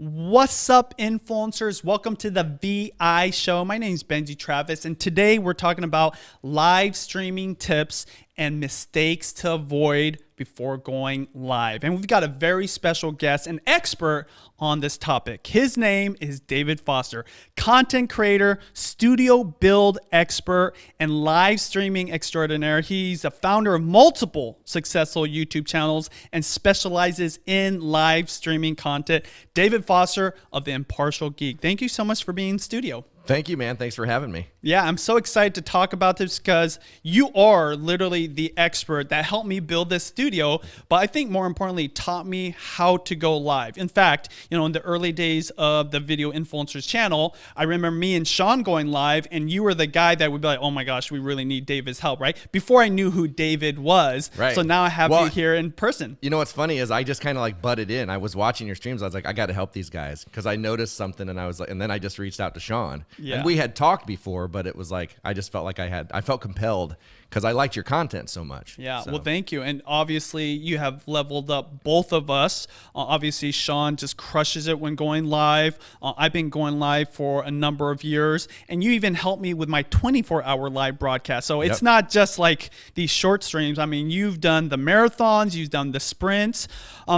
What's up, influencers? Welcome to the VI show. My name is Benji Travis, and today we're talking about live streaming tips and mistakes to avoid before going live. And we've got a very special guest, an expert on this topic. His name is David Foster, content creator, studio build expert, and live streaming extraordinaire. He's the founder of multiple successful YouTube channels and specializes in live streaming content. David Foster of The Impartial Geek. Thank you so much for being in studio. Thank you, man. Thanks for having me. Yeah, I'm so excited to talk about this because you are literally the expert that helped me build this studio, but I think more importantly, taught me how to go live. In fact, in the early days of the Video Influencers channel, I remember me and Sean going live, and you were the guy that would be like, oh my gosh, we really need David's help, right? Before I knew who David was. Right. So now I have you here in person. You know what's funny is I just kind of like butted in. I was watching your streams. I was like, I got to help these guys because I noticed something, and I was like, and then I just reached out to Sean. Yeah. And we had talked before, but it was like I just felt like I felt compelled because I liked your content so much. Yeah, so. Well, thank you. And obviously, you have leveled up both of us. Obviously, Sean just crushes it when going live. I've been going live for a number of years, and you even helped me with my 24-hour live broadcast. So it's not just like these short streams. I mean, you've done the marathons, you've done the sprints.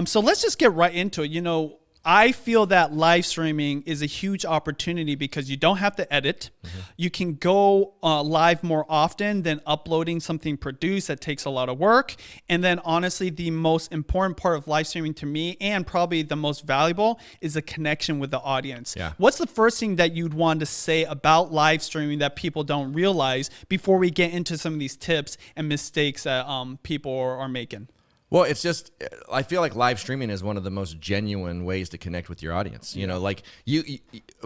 So let's just get right into it. I feel that live streaming is a huge opportunity because you don't have to edit. You can go live more often than uploading something produced that takes a lot of work. And then honestly, the most important part of live streaming to me, and probably the most valuable, is the connection with the audience. Yeah. What's the first thing that you'd want to say about live streaming that people don't realize before we get into some of these tips and mistakes that people are making? Well, it's just, I feel like live streaming is one of the most genuine ways to connect with your audience. Like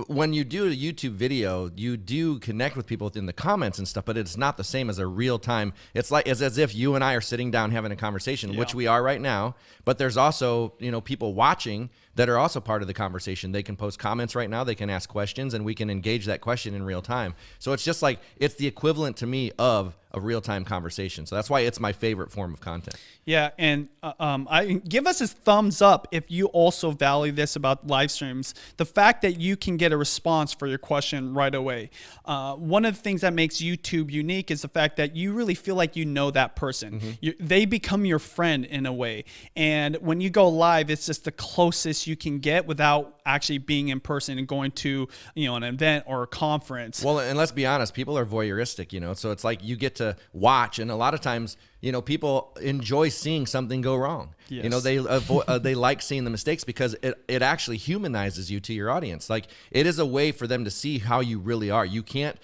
when you do a YouTube video, you do connect with people in the comments and stuff, but it's not the same as a real time. It's as if you and I are sitting down having a conversation, which we are right now, but there's also, people watching that are also part of the conversation. They can post comments right now, they can ask questions, and we can engage that question in real time. So it's just like, it's the equivalent to me of a real-time conversation. So that's why it's my favorite form of content. Yeah, and I give us a thumbs up if you also value this about live streams. The fact that you can get a response for your question right away. One of the things that makes YouTube unique is the fact that you really feel like you know that person. They become your friend in a way. And when you go live, it's just the closest you can get without actually being in person and going to an event or a conference. Well, and let's be honest, people are voyeuristic, so it's like you get to watch, and a lot of times people enjoy seeing something go wrong. Yes. They like seeing the mistakes because it actually humanizes you to your audience. Like, it is a way for them to see how you really are. You can't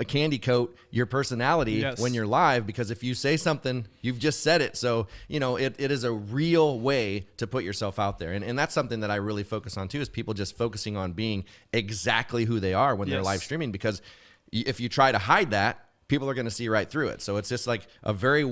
candy coat your personality when you're live, because if you say something, you've just said it. So, it is a real way to put yourself out there. And that's something that I really focus on too, is people just focusing on being exactly who they are when they're live streaming, because if you try to hide that, people are going to see right through it. So it's just like a very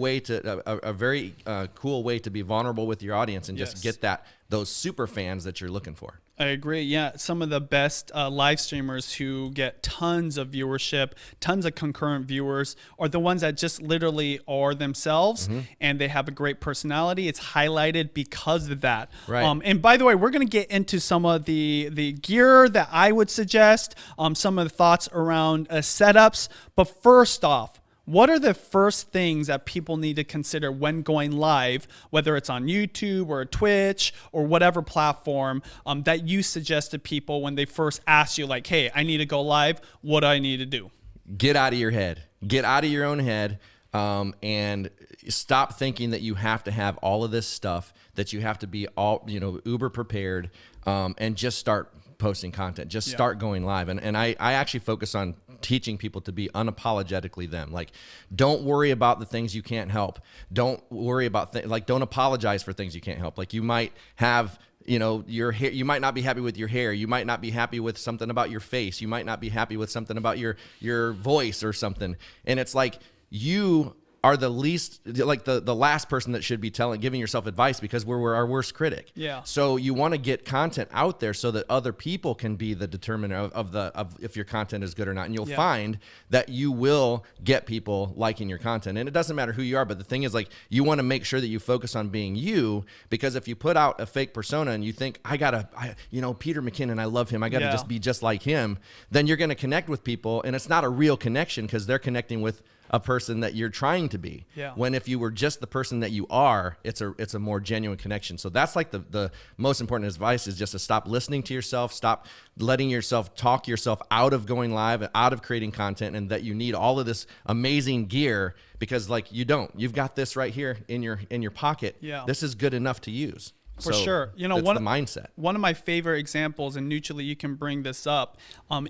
cool way to be vulnerable with your audience and just get those super fans that you're looking for. I agree. Yeah, some of the best live streamers who get tons of viewership, tons of concurrent viewers, are the ones that just literally are themselves, and they have a great personality. It's highlighted because of that. Right. And by the way, we're going to get into some of the gear that I would suggest, some of the thoughts around setups. But first off, what are the first things that people need to consider when going live, whether it's on YouTube or Twitch or whatever platform that you suggest to people when they first ask you, like, hey, I need to go live, what do I need to do? Get out of your head. Get out of your own head, and stop thinking that you have to have all of this stuff, that you have to be all, uber prepared, and just start posting content. Just start going live. And I actually focus on teaching people to be unapologetically them. Like, don't worry about the things you can't help. Don't worry about don't apologize for things you can't help. Like, you might have, your hair, you might not be happy with your hair. You might not be happy with something about your face. You might not be happy with something about your voice or something. And it's like, you are the least, like the last person that should be giving yourself advice, because we're our worst critic. Yeah. So you want to get content out there so that other people can be the determiner of if your content is good or not. And you'll find that you will get people liking your content. And it doesn't matter who you are, but the thing is, like, you want to make sure that you focus on being you, because if you put out a fake persona and you think, Peter McKinnon, I love him, I got to just be just like him, then you're going to connect with people, and it's not a real connection, because they're connecting with a person that you're trying to be. Yeah. When if you were just the person that you are, it's a more genuine connection. So that's like the most important advice, is just to stop listening to yourself, stop letting yourself talk yourself out of going live, out of creating content, and that you need all of this amazing gear, because like you don't. You've got this right here in your pocket. Yeah. This is good enough to use. For sure. You know, the mindset. One of my favorite examples, and mutually you can bring this up,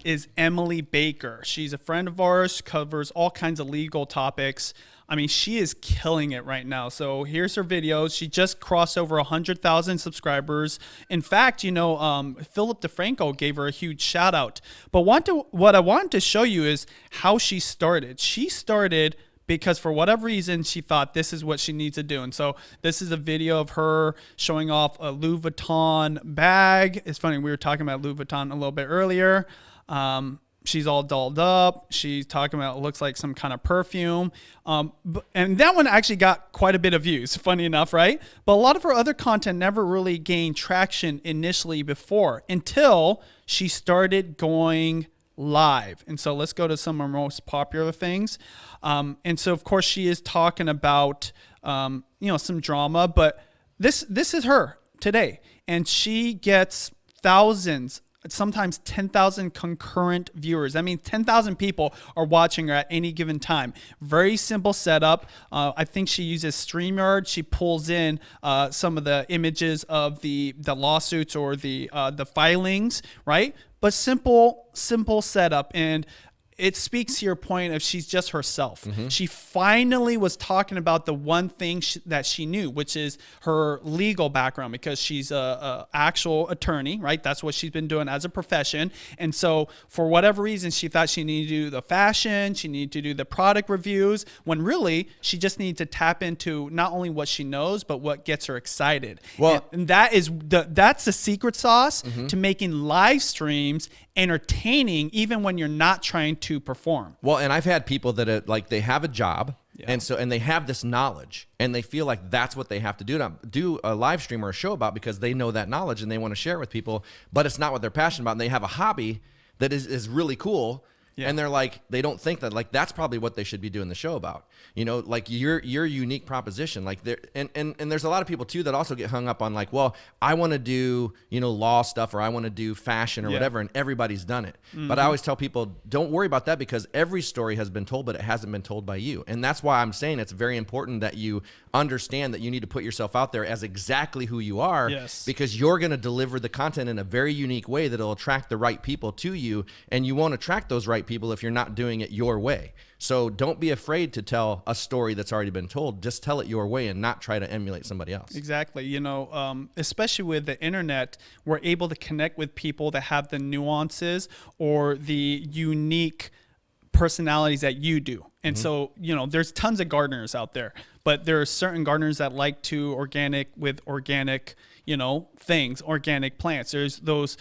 is Emily Baker. She's a friend of ours, covers all kinds of legal topics. I mean, she is killing it right now. So here's her videos. She just crossed over 100,000 subscribers. In fact, Philip DeFranco gave her a huge shout out. But what I wanted to show you is how she started. She started because for whatever reason, she thought this is what she needs to do. And so this is a video of her showing off a Louis Vuitton bag. It's funny, we were talking about Louis Vuitton a little bit earlier. She's all dolled up. She's talking about, it looks like some kind of perfume. And that one actually got quite a bit of views, funny enough, right? But a lot of her other content never really gained traction initially before, until she started going live. And so let's go to some of our most popular things. And so of course she is talking about, some drama, but this is her today. And she gets thousands, sometimes 10,000 concurrent viewers. I mean, 10,000 people are watching her at any given time. Very simple setup. I think she uses StreamYard. She pulls in some of the images of the lawsuits or the filings, right? But simple setup, and it speaks to your point of she's just herself. Mm-hmm. She finally was talking about the one thing that she knew, which is her legal background, because she's a actual attorney, right? That's what she's been doing as a profession. And so for whatever reason, she thought she needed to do the fashion, she needed to do the product reviews, when really she just needed to tap into not only what she knows, but what gets her excited. Well, and that's the secret sauce to making live streams entertaining, even when you're not trying to perform. Well, and I've had people that they have a job, and they have this knowledge, and they feel like that's what they have to do a live stream or a show about, because they know that knowledge and they want to share it with people, but it's not what they're passionate about. And they have a hobby that is really cool. Yeah. And they don't think that that's probably what they should be doing the show about. Your unique proposition. And there's a lot of people too that also get hung up on I want to do, law stuff, or I want to do fashion or whatever, and everybody's done it. Mm-hmm. But I always tell people, don't worry about that, because every story has been told, but it hasn't been told by you. And that's why I'm saying it's very important that you understand that you need to put yourself out there as exactly who you are, because you're going to deliver the content in a very unique way that'll attract the right people to you, and you won't attract those right people if you're not doing it your way. So don't be afraid to tell a story that's already been told. Just tell it your way and not try to emulate somebody else. Exactly. Especially with the internet, we're able to connect with people that have the nuances or the unique personalities that you do. And so, there's tons of gardeners out there, but there are certain gardeners that like to organic things, organic plants. There's those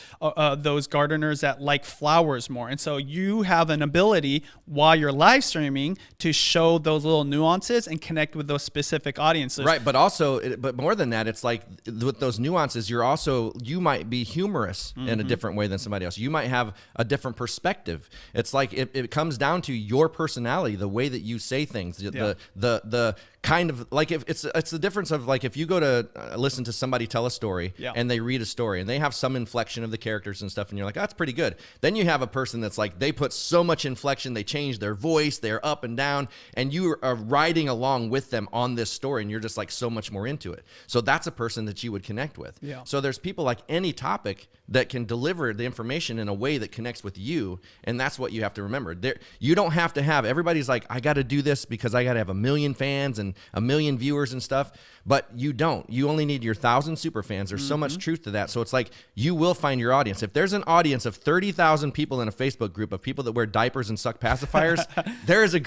gardeners that like flowers more. And so you have an ability while you're live streaming to show those little nuances and connect with those specific audiences. Right. But more than that, it's like with those nuances, you might be humorous in a different way than somebody else. You might have a different perspective. It's like it comes down to your personality, the way that you say things, the kind of if it's the difference of if you go to listen to somebody tell a story and they read a story and they have some inflection of the characters and stuff, and you're like, oh, that's pretty good. Then you have a person that's they put so much inflection, they change their voice, they're up and down, and you are riding along with them on this story, and you're just so much more into it. So that's a person that you would connect with. So there's people any topic that can deliver the information in a way that connects with you, and that's what you have to remember. You don't have to have, everybody's I got to do this because I got to have 1 million fans and 1 million viewers and stuff, but you don't. You only need your 1,000 super fans. There's so much truth to that. So it's you will find your audience. If there's an audience of 30,000 people in a Facebook group of people that wear diapers and suck pacifiers, there's a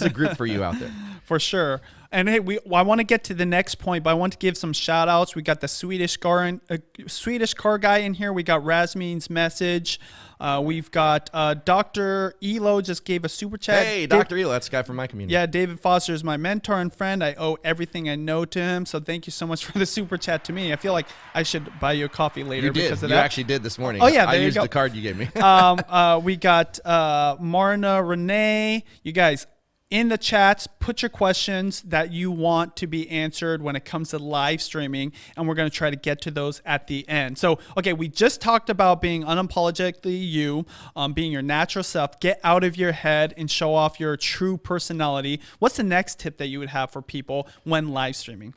group for you out there. For sure. And hey, I want to get to the next point, but I want to give some shout outs. We got the Swedish car guy in here. We got Rasmin's message. We've got Dr. Elo just gave a super chat. Hey, Dr. Elo, that's the guy from my community. Yeah, David Foster is my mentor and friend. I owe everything I know to him. So thank you so much for the super chat to me. I feel like I should buy you a coffee later because of that. You actually did this morning. Oh, yeah, I there used you go. the card you gave me. We got Marna Renee. You guys, in the chats, put your questions that you want to be answered when it comes to live streaming, and we're going to try to get to those at the end. So, okay, we just talked about being unapologetically you, being your natural self. Get out of your head and show off your true personality. What's the next tip that you would have for people when live streaming?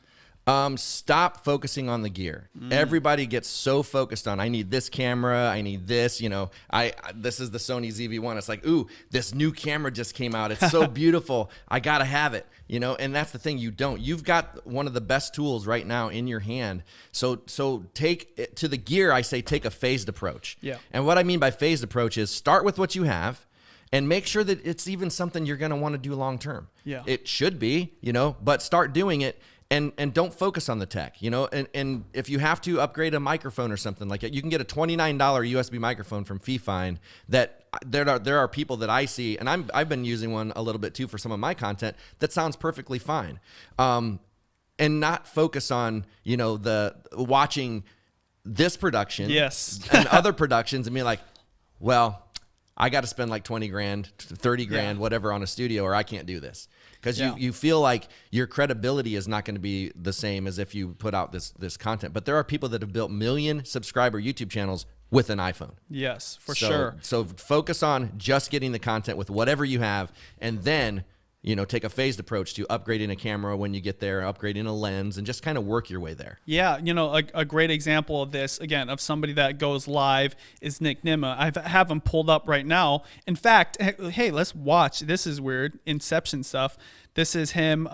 Stop focusing on the gear. Everybody gets so focused on, I need this camera, I need this, you know, this is the Sony ZV-1. It's like, ooh, this new camera just came out. It's so beautiful. I got to have it, you know, and that's the thing. You don't. You've got one of the best tools right now in your hand. So take it to the gear. I say, take a phased approach. Yeah. And what I mean by phased approach is start with what you have and make sure that it's even something you're going to want to do long term. Yeah. It should be, you know, but start doing it. And don't focus on the tech, you know, and if you have to upgrade a microphone or something like that, you can get a $29 USB microphone from Fifine that there are people that I see, and I've been using one a little bit too for some of my content that sounds perfectly fine. And not focus on, you know, the watching this production and other productions and be like, well, I got to spend like 20 grand, 30 grand, whatever on a studio, or I can't do this. Because you feel like your credibility is not going to be the same as if you put out this content. But there are people that have built million subscriber YouTube channels with an iPhone. Yes, for sure. So focus on just getting the content with whatever you have, and then, you know, take a phased approach to upgrading a camera when you get there, upgrading a lens, and just kind of work your way there. Yeah, you know, a great example of this, again, of somebody that goes live is Nick Nimma. I have him pulled up right now. In fact, hey, let's watch. This is weird. Inception stuff. This is him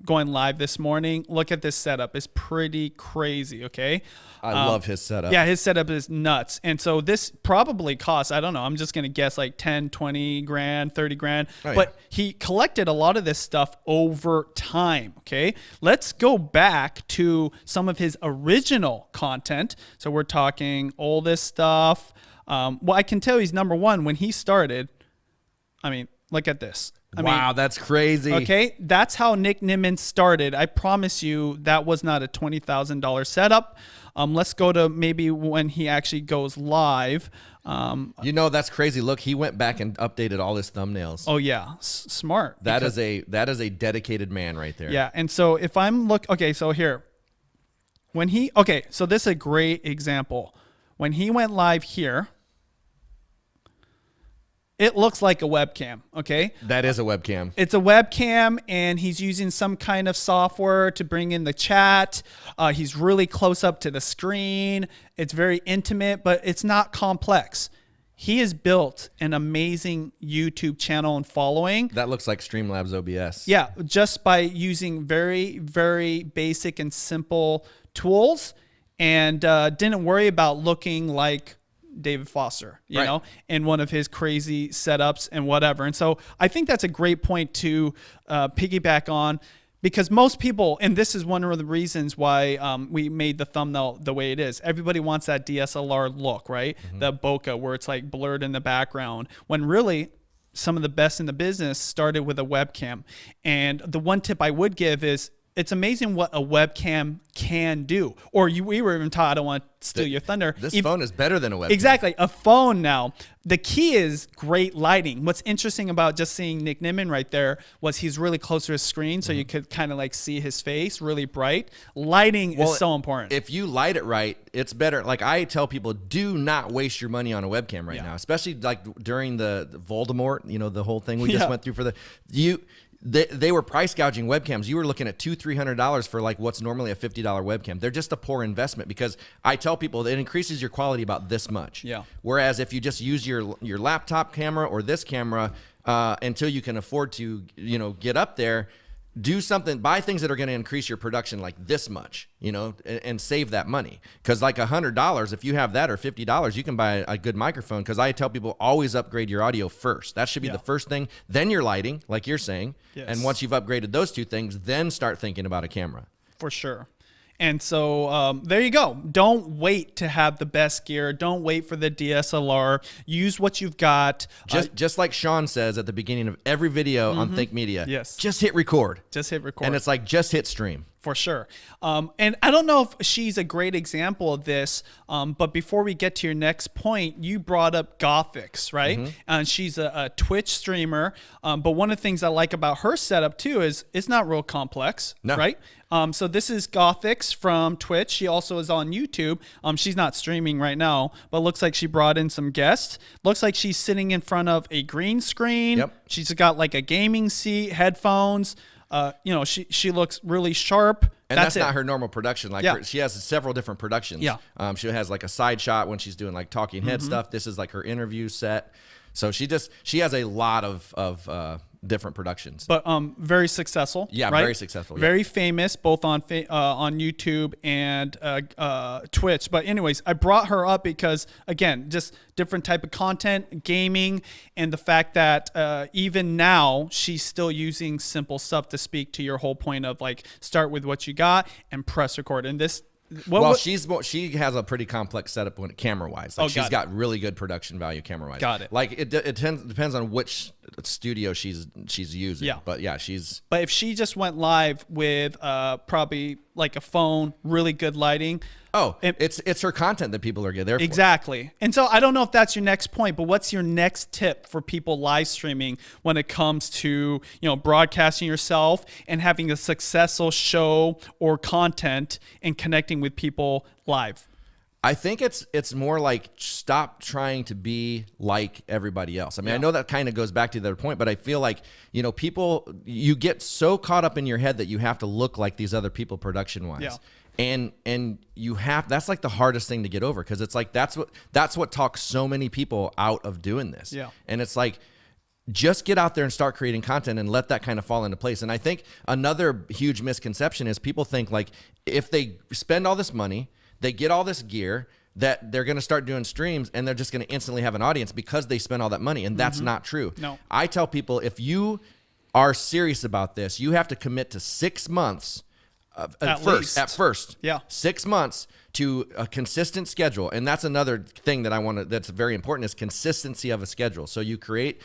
going live this morning. Look at this setup. It's pretty crazy, okay? I love his setup. Yeah, his setup is nuts. And so this probably costs, I don't know, I'm just going to guess like 10, 20 grand, 30 grand. Oh, but he collected a lot of this stuff over time, okay? Let's go back to some of his original content. So we're talking all this stuff. Well, I can tell he's number one when he started. I mean, look at this. Wow, that's crazy. Okay, that's how Nick Nimmin started. I promise you that was not a $20,000 setup. Let's go to maybe when he actually goes live. You know, that's crazy. Look, he went back and updated all his thumbnails. Oh yeah, smart. That is a dedicated man right there. Yeah, and so if I'm okay, so here, so this is a great example. When he went live here, it looks like a webcam, okay? That is a webcam. It's a webcam, and he's using some kind of software to bring in the chat. He's really close up to the screen. It's very intimate, but it's not complex. He has built an amazing YouTube channel and following. That looks like Streamlabs OBS. Yeah, just by using very, very basic and simple tools, and didn't worry about looking like David Foster, you know, in one of his crazy setups and whatever. And so I think that's a great point to piggyback on, because most people, and this is one of the reasons why we made the thumbnail the way it is. Everybody wants that DSLR look, right? The bokeh where it's like blurred in the background, when really some of the best in the business started with a webcam. And the one tip I would give is, it's amazing what a webcam can do. Or we were even taught, I don't want to steal your thunder. This phone is better than a webcam. Exactly, a phone now. The key is great lighting. What's interesting about just seeing Nick Nimmin right there was he's really close to his screen, so you could kind of like see his face, really bright. Lighting is so important. If you light it right, it's better. Like I tell people, do not waste your money on a webcam right now, especially like during the Voldemort, you know, the whole thing we just went through for they were price gouging webcams. You were looking at $200-300 for like what's normally a $50 webcam. They're just a poor investment, because I tell people that it increases your quality about this much. Yeah. Whereas if you just use your laptop camera or this camera until you can afford to, you know, get up there, do something, buy things that are going to increase your production like this much, you know, and save that money. Because like $100, if you have that, or $50, you can buy a good microphone. Because I tell people, always upgrade your audio first. That should be the first thing. Then your lighting, like you're saying. Yes. And once you've upgraded those two things, then start thinking about a camera. For sure. And so there you go. Don't wait to have the best gear. Don't wait for the DSLR. Use what you've got. Just like Sean says at the beginning of every video on Think Media. Yes. Just hit record. Just hit record. And it's like, just hit stream. For sure. And I don't know if she's a great example of this, but before we get to your next point, you brought up Gothix, right? And she's a Twitch streamer. But one of the things I like about her setup too is it's not real complex, right? So this is Gothix from Twitch. She also is on YouTube. She's not streaming right now, but looks like she brought in some guests. Looks like she's sitting in front of a green screen. Yep. She's got like a gaming seat, headphones. You know, she looks really sharp. And that's not her normal production. Like she has several different productions. Yeah. She has like a side shot when she's doing like talking head stuff. This is like her interview set. So she has a lot of different productions. But very successful. Yeah, right? very successful. Very famous, both on YouTube and Twitch. But anyways, I brought her up because, again, just different type of content, gaming, and the fact that even now she's still using simple stuff to speak to your whole point of like start with what you got and press record. And this. She has a pretty complex setup when camera wise. Like she's got really good production value camera wise. Got it. Like it depends on which studio she's using. Yeah. But yeah, But if she just went live with probably like a phone, really good lighting. Oh, it's her content that people are there for. Exactly. And so I don't know if that's your next point, but what's your next tip for people live streaming when it comes to, you know, broadcasting yourself and having a successful show or content and connecting with people live? I think it's more like stop trying to be like everybody else. I mean, I know that kind of goes back to the other point, but I feel like, you know, you get so caught up in your head that you have to look like these other people production wise. Yeah. And that's like the hardest thing to get over, because it's like that's what talks so many people out of doing this. Yeah. And it's like, just get out there and start creating content and let that kind of fall into place. And I think another huge misconception is people think like if they spend all this money, they get all this gear, that they're going to start doing streams and they're just going to instantly have an audience because they spent all that money. And that's not true. No. I tell people, if you are serious about this, you have to commit to 6 months at first. Yeah. 6 months to a consistent schedule. And that's another thing that that's very important, is consistency of a schedule. So you create,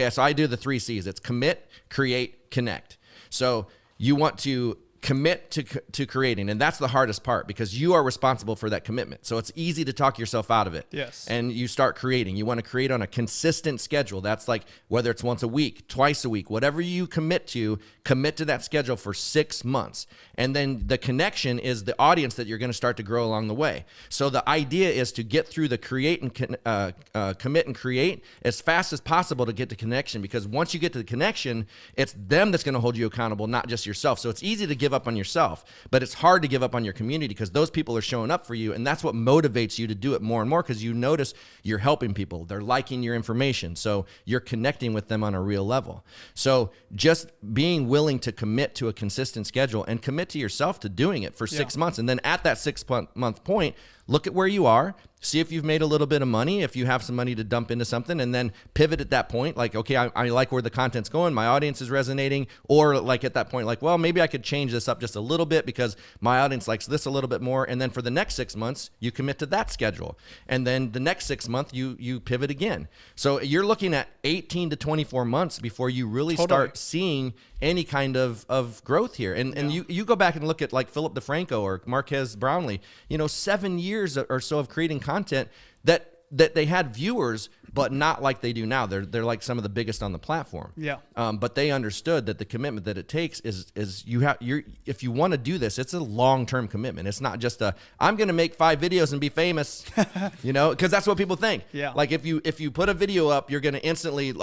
so I do the 3 C's. It's commit, create, connect. So you want to commit to creating, and that's the hardest part because you are responsible for that commitment. So it's easy to talk yourself out of it. Yes. And you start creating. You want to create on a consistent schedule. That's like whether it's once a week, twice a week, whatever you commit to that schedule for 6 months. And then the connection is the audience that you're going to start to grow along the way. So the idea is to get through the create and commit and create as fast as possible to get to connection, because once you get to the connection, it's them that's going to hold you accountable, not just yourself. So it's easy to give up on yourself, but it's hard to give up on your community because those people are showing up for you, and that's what motivates you to do it more and more, because you notice you're helping people, they're liking your information, so you're connecting with them on a real level. So just being willing to commit to a consistent schedule and commit to yourself to doing it for 6 months, and then at that 6 month point, look at where you are, see if you've made a little bit of money, if you have some money to dump into something, and then pivot at that point. Like, okay, I like where the content's going, my audience is resonating, or like at that point, like, well, maybe I could change this up just a little bit because my audience likes this a little bit more. And then for the next 6 months, you commit to that schedule. And then the next 6 months, you pivot again. So you're looking at 18 to 24 months before you really start seeing any kind of growth here. And you go back and look at like Philip DeFranco or Marquez Brownlee, 7 years or so of creating content that they had viewers, but not like they do now. They're like some of the biggest on the platform. Yeah. But they understood that the commitment that it takes is if you want to do this, it's a long-term commitment. It's not just I'm going to make 5 videos and be famous, because that's what people think. Yeah. Like if you put a video up, you're going to instantly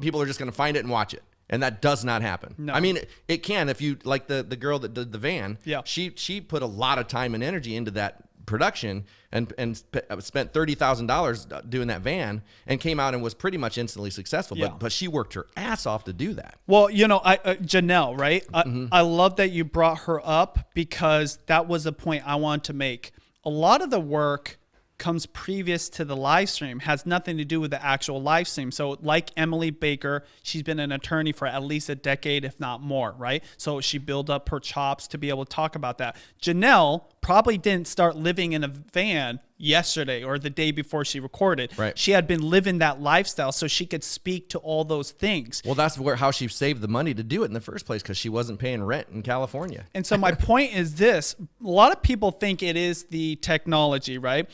people are just going to find it and watch it. And that does not happen. No. I mean, it can if you like the girl that did the van. Yeah. She put a lot of time and energy into that production and spent $30,000 doing that van and came out and was pretty much instantly successful. Yeah. But she worked her ass off to do that. Well, Janelle, right? I love that you brought her up because that was the point I wanted to make. A lot of the work comes previous to the live stream, has nothing to do with the actual live stream. So like Emily Baker, she's been an attorney for at least a decade, if not more, right? So she built up her chops to be able to talk about that. Janelle probably didn't start living in a van yesterday or the day before she recorded. Right. She had been living that lifestyle so she could speak to all those things. Well, that's how she saved the money to do it in the first place, because she wasn't paying rent in California. And so my point is this: a lot of people think it is the technology, right?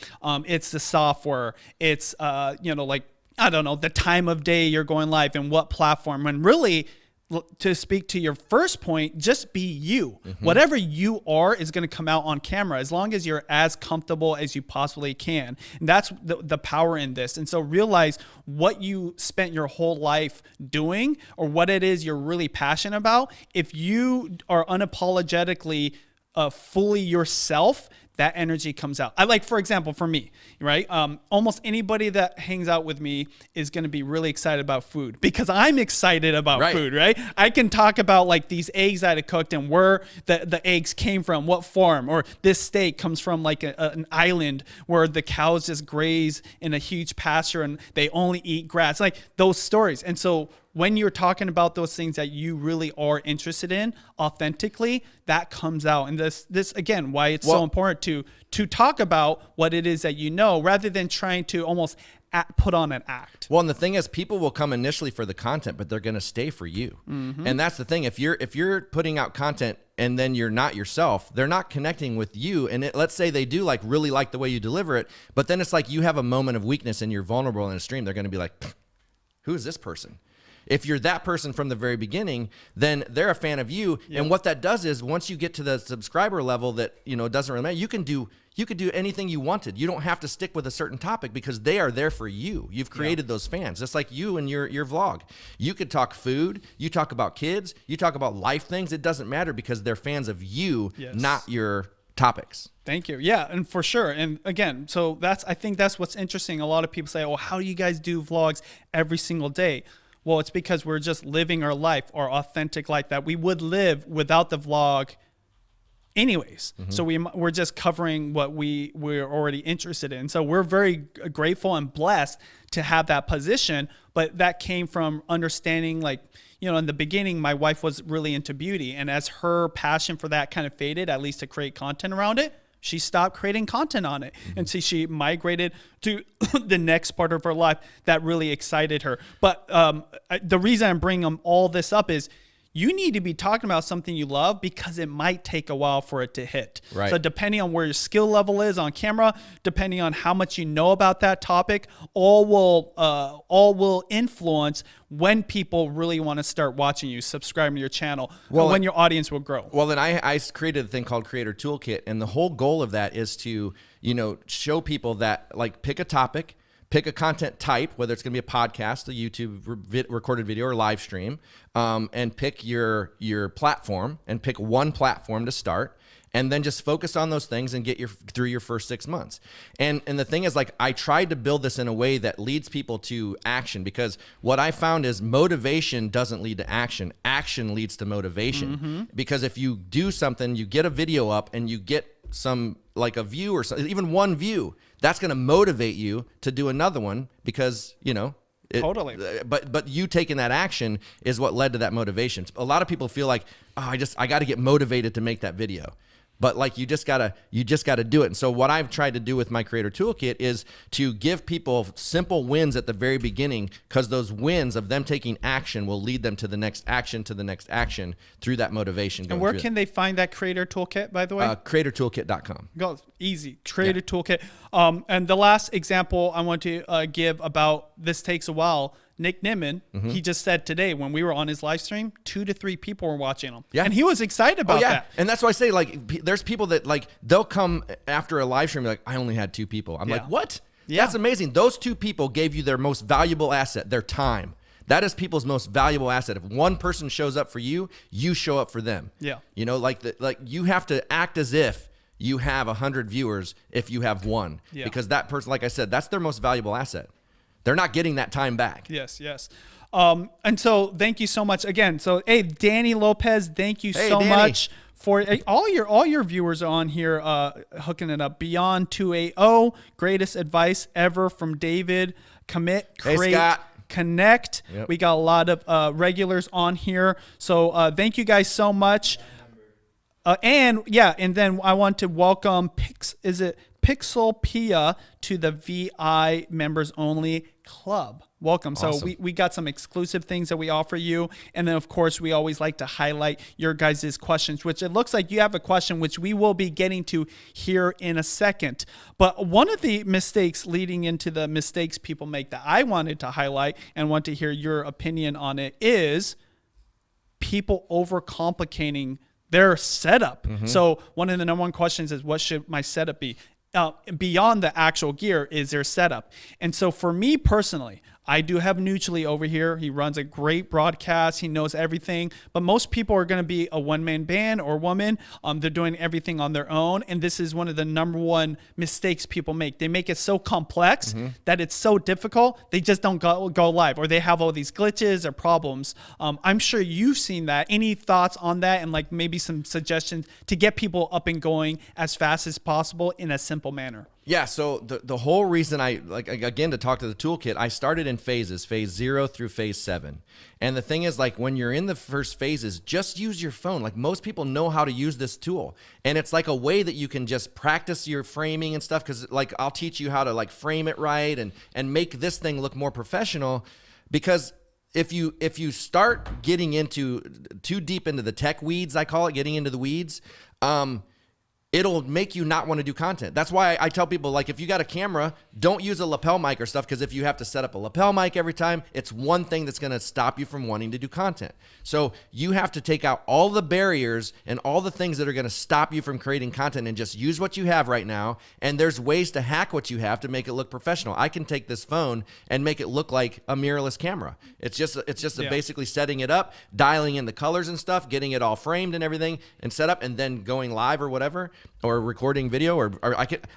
It's the software. It's like, I don't know, the time of day you're going live and what platform. When really, to speak to your first point, just be you. Whatever you are is going to come out on camera, as long as you're as comfortable as you possibly can. And that's the power in this. And so realize what you spent your whole life doing, or what it is you're really passionate about. If you are unapologetically fully yourself, that energy comes out. For example, for me, right? Almost anybody that hangs out with me is going to be really excited about food because I'm excited about food, right? I can talk about like these eggs that I cooked and where the eggs came from, what farm, or this steak comes from like an island where the cows just graze in a huge pasture and they only eat grass, like those stories. And so when you're talking about those things that you really are interested in authentically, that comes out. And this again, why it's so important to talk about what it is that you know, rather than trying to almost put on an act. Well, and the thing is, people will come initially for the content, but they're going to stay for you. And that's the thing. If you're putting out content and then you're not yourself, they're not connecting with you. And let's say they do really like the way you deliver it, but then it's like you have a moment of weakness and you're vulnerable in a stream. They're going to be like, who is this person? If you're that person from the very beginning, then they're a fan of you. Yep. And what that does is, once you get to the subscriber level that, it doesn't really matter, you could do anything you wanted. You don't have to stick with a certain topic because they are there for you. You've created those fans, just like you and your vlog. You could talk food, you talk about kids, you talk about life things. It doesn't matter because they're fans of you, not your topics. Thank you. Yeah, and for sure. And again, so I think that's what's interesting. A lot of people say, oh, how do you guys do vlogs every single day? Well, it's because we're just living our life, our authentic life that we would live without the vlog anyways. So we're just covering what we're already interested in. So we're very grateful and blessed to have that position, but that came from understanding, like, in the beginning, my wife was really into beauty, and as her passion for that kind of faded, at least to create content around it, she stopped creating content on it. And so she migrated to the next part of her life that really excited her. But the reason I'm bringing all this up is you need to be talking about something you love because it might take a while for it to hit. Right. So depending on where your skill level is on camera, depending on how much you know about that topic, all will influence when people really want to start watching you, subscribing to your channel, when your audience will grow. Well, then I created a thing called Creator Toolkit, and the whole goal of that is to, show people that, like, pick a topic, pick a content type, whether it's going to be a podcast, a YouTube recorded video, or live stream, and pick your platform, and pick one platform to start, and then just focus on those things and get through your first 6 months. And the thing is, like, I tried to build this in a way that leads people to action, because what I found is motivation doesn't lead to action. Action leads to motivation. Because if you do something, you get a video up and you get some, like, a view or even one view, that's going to motivate you to do another one because, Totally. But you taking that action is what led to that motivation. A lot of people feel like, oh, I got to get motivated to make that video. But, like, you just gotta do it. And so what I've tried to do with my Creator Toolkit is to give people simple wins at the very beginning, because those wins of them taking action will lead them to the next action, through that motivation. And where can they find that Creator Toolkit, by the way? CreatorToolkit.com. Go easy. Creator Toolkit. And the last example I want to give about this takes a while. Nick Nimmin, he just said today when we were on his live stream, 2 to 3 people were watching him. Yeah. And he was excited about that. And that's why I say, like, there's people that, like, they'll come after a live stream, like, I only had 2 people. I'm like, what? Yeah. That's amazing. Those 2 people gave you their most valuable asset, their time. That is people's most valuable asset. If one person shows up for you, you show up for them. Yeah. Like you have to act as if you have 100 viewers if you have one, because that person, like I said, that's their most valuable asset. They're not getting that time back. Yes, yes. And so thank you so much again. So, hey, Danny Lopez, thank you so much for all your viewers on here hooking it up. Beyond 280, greatest advice ever from David. Commit, create, connect. Yep. We got a lot of regulars on here. So thank you guys so much. And then I want to welcome Pixelpia to the VI members only club. Welcome. Awesome. So we got some exclusive things that we offer you. And then, of course, we always like to highlight your guys' questions, which it looks like you have a question, which we will be getting to here in a second. But one of the mistakes leading into the mistakes people make that I wanted to highlight and want to hear your opinion on it is people overcomplicating their setup. So one of the number one questions is, what should my setup be? Beyond the actual gear is their setup. And so for me personally, I do have Nucci over here. He runs a great broadcast. He knows everything. But most people are going to be a one-man band or woman. They're doing everything on their own. And this is one of the number one mistakes people make. They make it so complex that it's so difficult. They just don't go live, or they have all these glitches or problems. I'm sure you've seen that. Any thoughts on that, and like maybe some suggestions to get people up and going as fast as possible in a simple manner? Yeah, so the whole reason again, to talk to the toolkit, I started in phases, phase 0 through phase 7. And the thing is, like, when you're in the first phases, just use your phone. Like, most people know how to use this tool. And it's like a way that you can just practice your framing and stuff, because, like, I'll teach you how to, like, frame it right and make this thing look more professional. Because if you start getting into too deep into the tech weeds, I call it, getting into the weeds, it'll make you not want to do content. That's why I tell people, like, if you got a camera, don't use a lapel mic or stuff, because if you have to set up a lapel mic every time, it's one thing that's going to stop you from wanting to do content. So you have to take out all the barriers and all the things that are going to stop you from creating content and just use what you have right now. And there's ways to hack what you have to make it look professional. I can take this phone and make it look like a mirrorless camera. It's just basically setting it up, dialing in the colors and stuff, getting it all framed and everything and set up, and then going live or whatever, or recording video, or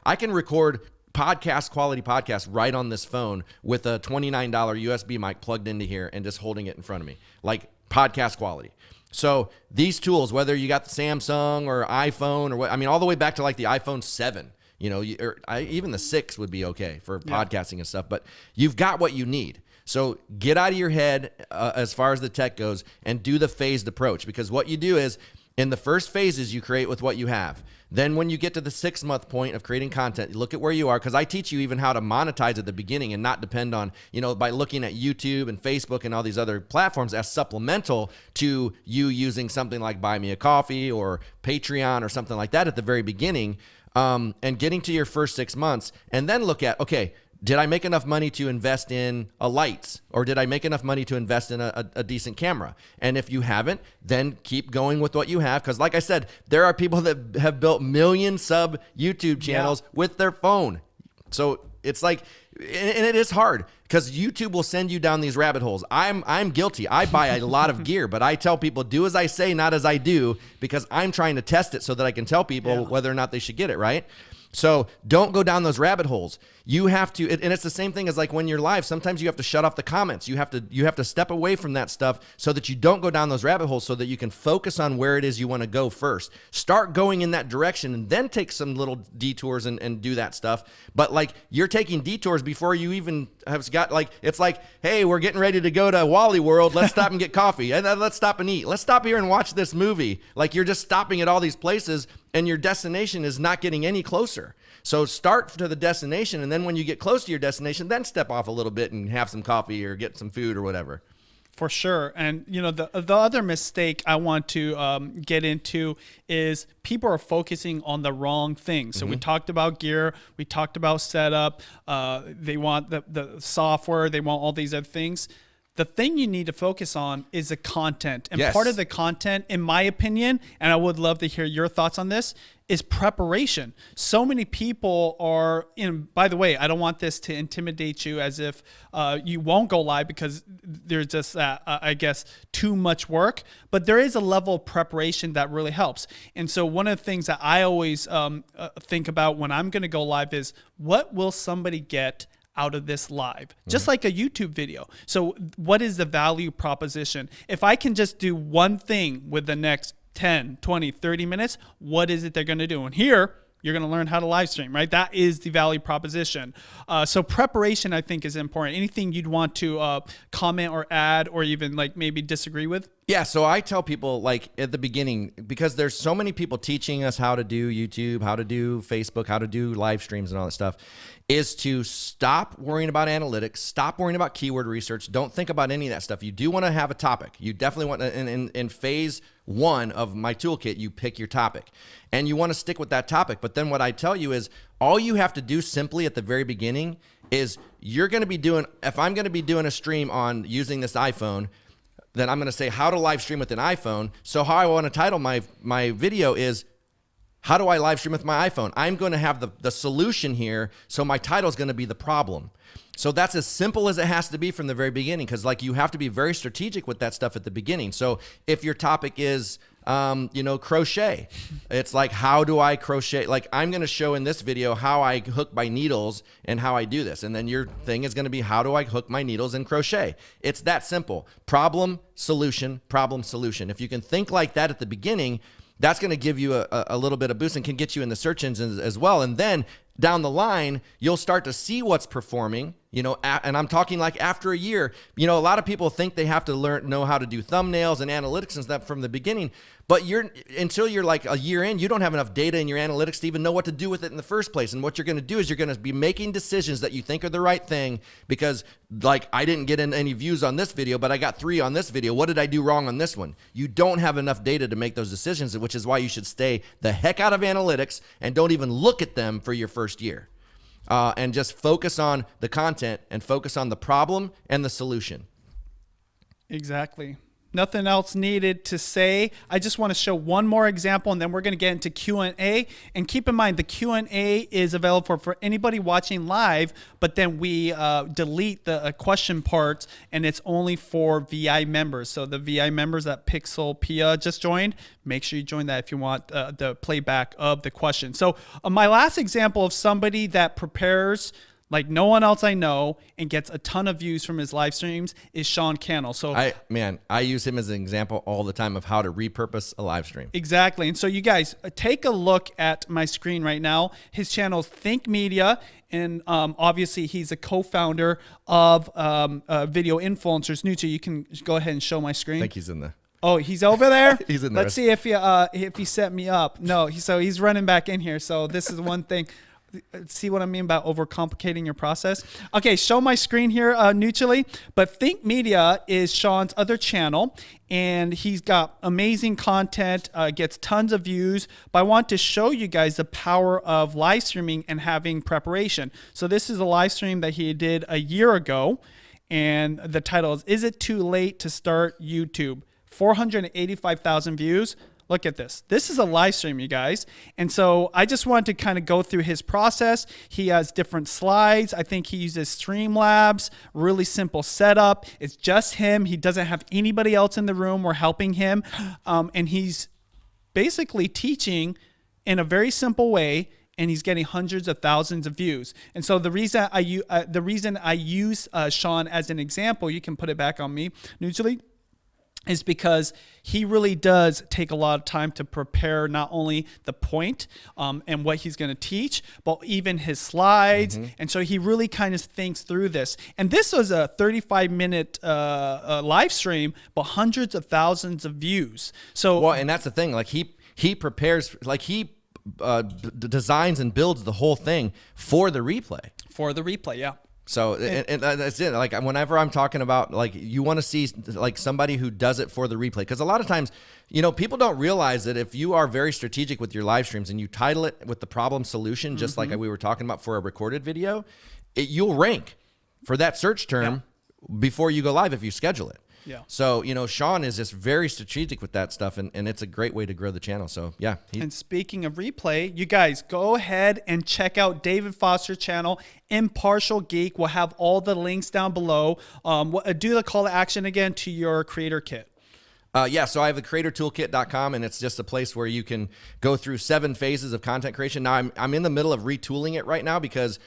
I can record quality podcasts right on this phone with a $29 USB mic plugged into here and just holding it in front of me, like podcast quality. So these tools, whether you got the Samsung or iPhone or what, I mean, all the way back to like the iPhone 7, even the 6 would be okay for podcasting and stuff, but you've got what you need. So get out of your head as far as the tech goes and do the phased approach, because what you do is, in the first phases, you create with what you have. Then when you get to the 6-month point of creating content, look at where you are, because I teach you even how to monetize at the beginning and not depend on, by looking at YouTube and Facebook and all these other platforms as supplemental to you using something like Buy Me a Coffee or Patreon or something like that at the very beginning, and getting to your first 6 months, and then look at, okay, did I make enough money to invest in a lights, or did I make enough money to invest in a decent camera? And if you haven't, then keep going with what you have. Because like I said, there are people that have built million sub YouTube channels with their phone. So it's like, and it is hard, because YouTube will send you down these rabbit holes. I'm guilty. I buy a lot of gear, but I tell people, do as I say, not as I do, because I'm trying to test it so that I can tell people whether or not they should get it, right? So don't go down those rabbit holes. You have to, and it's the same thing as like when you're live. Sometimes you have to shut off the comments. You have to step away from that stuff so that you don't go down those rabbit holes, so that you can focus on where it is you want to go first. Start going in that direction, and then take some little detours and do that stuff. But like, you're taking detours before you even have got, like, it's like, hey, we're getting ready to go to Wally World. Let's stop and get coffee. And let's stop and eat. Let's stop here and watch this movie. Like, you're just stopping at all these places, and your destination is not getting any closer. So start to the destination, and then when you get close to your destination, then step off a little bit and have some coffee or get some food or whatever. For sure. And, the other mistake I want to get into is people are focusing on the wrong things. So we talked about gear. We talked about setup. They want the software. They want all these other things. The thing you need to focus on is the content. And Yes. part of the content, in my opinion, and I would love to hear your thoughts on this, is preparation. So many people are in, by the way, I don't want this to intimidate you as if you won't go live because there's just, I guess, too much work, but there is a level of preparation that really helps. And so one of the things that I always think about when I'm going to go live is, what will somebody get out of this live? Just like a YouTube video. So what is the value proposition? If I can just do one thing with the next 10, 20, 30 minutes, what is it they're going to do? And here, you're going to learn how to live stream, right? That is the value proposition. So preparation, I think, is important. Anything you'd want to comment or add or even like maybe disagree with? Yeah, so I tell people like at the beginning, because there's so many people teaching us how to do YouTube, how to do Facebook, how to do live streams and all that stuff, is to stop worrying about analytics, stop worrying about keyword research. Don't think about any of that stuff. You do want to have a topic. You definitely want to, in phase 1 of my toolkit, you pick your topic and you want to stick with that topic. But then what I tell you is all you have to do simply at the very beginning is you're going to be doing, if I'm going to be doing a stream on using this iPhone, then I'm going to say how to live stream with an iPhone. So how I want to title my video is, how do I live stream with my iPhone? I'm going to have the solution here, so my title is going to be the problem. So that's as simple as it has to be from the very beginning, because like you have to be very strategic with that stuff at the beginning. So if your topic is, crochet, it's like, how do I crochet? Like I'm going to show in this video how I hook my needles and how I do this. And then your thing is going to be, how do I hook my needles and crochet? It's that simple. Problem, solution, problem, solution. If you can think like that at the beginning, that's going to give you a little bit of boost and can get you in the search engines as well. And then down the line, you'll start to see what's performing, and I'm talking like after a year. A lot of people think they have to know how to do thumbnails and analytics and stuff from the beginning, but until you're like a year in, you don't have enough data in your analytics to even know what to do with it in the first place. And what you're going to do is you're going to be making decisions that you think are the right thing because like, I didn't get any views on this video, but I got 3 on this video. What did I do wrong on this one? You don't have enough data to make those decisions, which is why you should stay the heck out of analytics and don't even look at them for your first year. And just focus on the content and focus on the problem and the solution. Exactly. Nothing else needed to say. I just want to show one more example, and then we're going to get into Q&A. And keep in mind, the Q&A is available for anybody watching live, but then we delete the question parts, and it's only for VI members. So the VI members that Pixel Pia just joined, make sure you join that if you want the playback of the question. So my last example of somebody that prepares like no one else I know and gets a ton of views from his live streams is Sean Cannell. So I use him as an example all the time of how to repurpose a live stream. Exactly. And so you guys take a look at my screen right now. His channel is Think Media. And obviously he's a co-founder of Video Influencers New. So you can go ahead and show my screen. I think he's in there. Oh, he's over there? He's in there. Let's see if he set me up. No, so he's running back in here. So this is one thing. See what I mean about overcomplicating your process? Okay, show my screen here neutrally. But Think Media is Sean's other channel, and he's got amazing content, gets tons of views. But I want to show you guys the power of live streaming and having preparation. So this is a live stream that he did a year ago, and the title is It Too Late to Start YouTube? 485,000 views. Look at this. This is a live stream, you guys. And so I just wanted to kind of go through his process. He has different slides. I think he uses Streamlabs, really simple setup. It's just him. He doesn't have anybody else in the room or helping him. And he's basically teaching in a very simple way, and he's getting hundreds of thousands of views. And so the reason I use Sean as an example, you can put it back on me neutrally, is because he really does take a lot of time to prepare not only the point and what he's going to teach, but even his slides. And so he really kind of thinks through this. And this was a 35-minute live stream, but hundreds of thousands of views. So well, and that's the thing. Like he prepares, like he designs and builds the whole thing for the replay. For the replay, yeah. So and that's it. Like whenever I'm talking about, like, you want to see like somebody who does it for the replay, because a lot of times, people don't realize that if you are very strategic with your live streams and you title it with the problem solution, just like we were talking about for a recorded video, you'll rank for that search term before you go live if you schedule it. Yeah. So, Sean is just very strategic with that stuff, and it's a great way to grow the channel. So, yeah. And speaking of replay, you guys go ahead and check out David Foster's channel, Impartial Geek. We'll have all the links down below. Do the call to action again to your creator kit. Yeah, so I have the creatortoolkit.com, and it's just a place where you can go through 7 phases of content creation. Now, I'm in the middle of retooling it right now because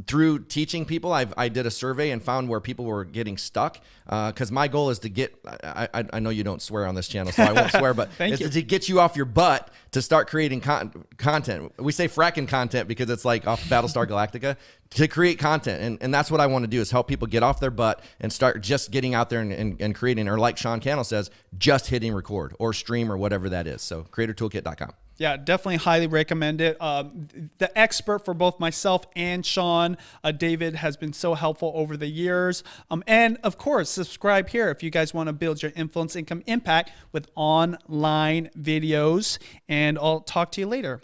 through teaching people, I did a survey and found where people were getting stuck. Because my goal is to get, I know you don't swear on this channel, so I won't swear, but it's to get you off your butt to start creating content. We say fracking content because it's like off Battlestar Galactica, to create content. And that's what I want to do, is help people get off their butt and start just getting out there and creating, or like Sean Cannell says, just hitting record or stream or whatever that is. So creatortoolkit.com. Yeah, definitely highly recommend it. The expert for both myself and Sean, David, has been so helpful over the years. And of course, subscribe here if you guys want to build your influence, income, impact with online videos. And I'll talk to you later.